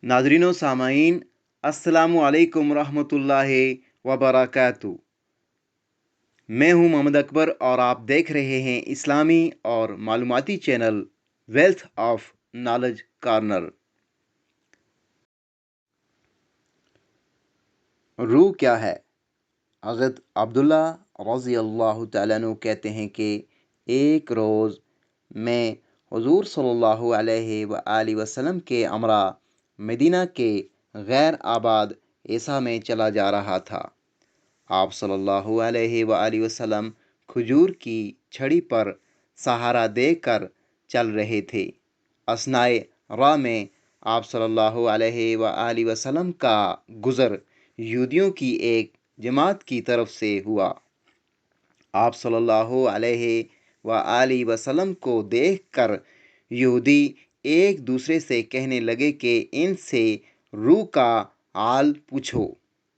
नाज़रीन व सामाईन, अस्सलामु अलैकुम रहमतुल्लाहि व बरकातुहू। मैं हूं मोहम्मद अकबर और आप देख रहे हैं इस्लामी और मालूमाती channel wealth of knowledge corner. रूह क्या है? हज़रत अब्दुल्ला रज़ी अल्लाह तआला अन्हु कहते हैं कि एक रोज़ मैं हुज़ूर सल्लल्लाहु अलैहि वसल्लम के हमरा मदीना के गैर आबाद ऐसा में चला जा रहा था। आप सल्लल्लाहु अलैहि वसल्लम खजूर की छड़ी पर सहारा देकर चल रहे थे। असनाए राह में आप सल्लल्लाहु अलैहि वसल्लम का गुज़र यहूदियों की एक जमात की तरफ से हुआ। आप सल्लल्लाहु अलैहि वसल्लम को देखकर यहूदी एक दूसरे से कहने लगे कि इनसे रूह का हाल पूछो।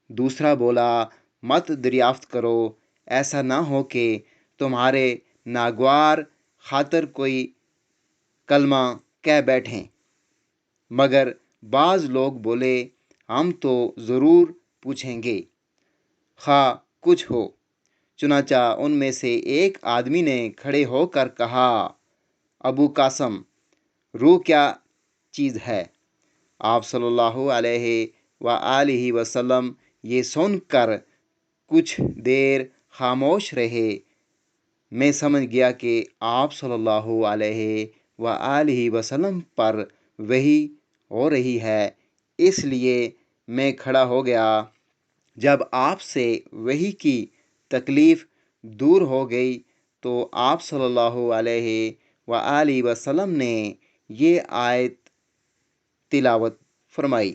दूसरा बोला, मत दरियाफ्त करो, ऐसा ना हो कि तुम्हारे नागवार खातर कोई कलमा कह बैठें। मगर बाज़ लोग बोले, हम तो ज़रूर पूछेंगे, खा कुछ हो। चुनाचा उनमें से एक आदमी ने खड़े होकर कहा, अबू कासम, रूह क्या चीज़ है? आप सल्लल्लाहु अलैहि वसल्लम ये सुनकर कुछ देर खामोश रहे। मैं समझ गया कि आप सल्लल्लाहु अलैहि वसल्लम पर वही हो रही है, इसलिए मैं खड़ा हो गया। जब आपसे वही की तकलीफ़ दूर हो गई तो आप सल्लल्लाहु अलैहि वसल्लम ने ये आयत तिलावत फरमाई,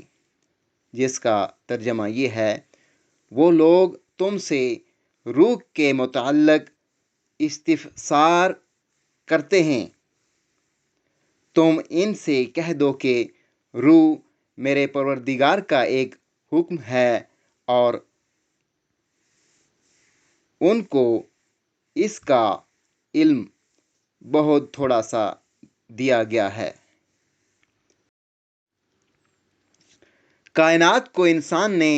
जिसका तर्जमा ये है, वो लोग तुमसे रूह के मुताल्लिक़ इस्तिफ़सार करते हैं, तुम इनसे कह दो कि रूह मेरे परवरदिगार का एक हुक्म है और उनको इसका इल्म बहुत थोड़ा सा दिया गया है। कायनात को इंसान ने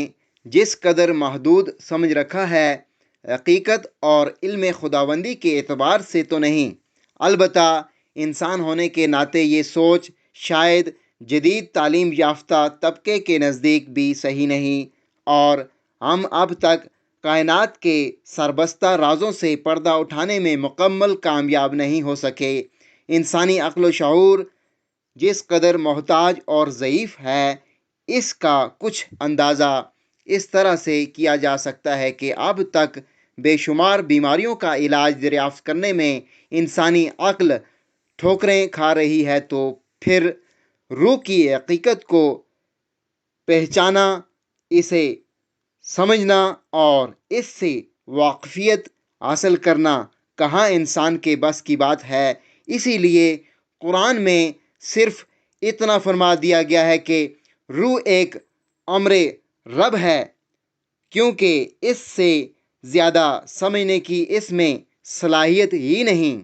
जिस कदर महदूद समझ रखा है, हकीकत और इल्म खुदावंदी के एतबार से तो नहीं, अलबत्ता इंसान होने के नाते ये सोच शायद जदीद तालीम याफ्ता तबके के नज़दीक भी सही नहीं, और हम अब तक कायनात के सरबस्ता राजों से पर्दा उठाने में मुकम्मल कामयाब नहीं हो सके। इंसानी अक्ल व शऊर जिस कदर मोहताज और ज़ईफ़ है, इसका कुछ अंदाज़ा इस तरह से किया जा सकता है कि अब तक बेशुमार बीमारियों का इलाज दरियाफ्त करने में इंसानी अक्ल ठोकरें खा रही है, तो फिर रूह की हकीकत को पहचाना, इसे समझना और इससे वाक़फ़ियत हासिल करना कहाँ इंसान के बस की बात है। इसीलिए कुरान में सिर्फ़ इतना फरमा दिया गया है कि रूह एक अम्रे रब है, क्योंकि इससे ज़्यादा समझने की इसमें सलाहियत ही नहीं।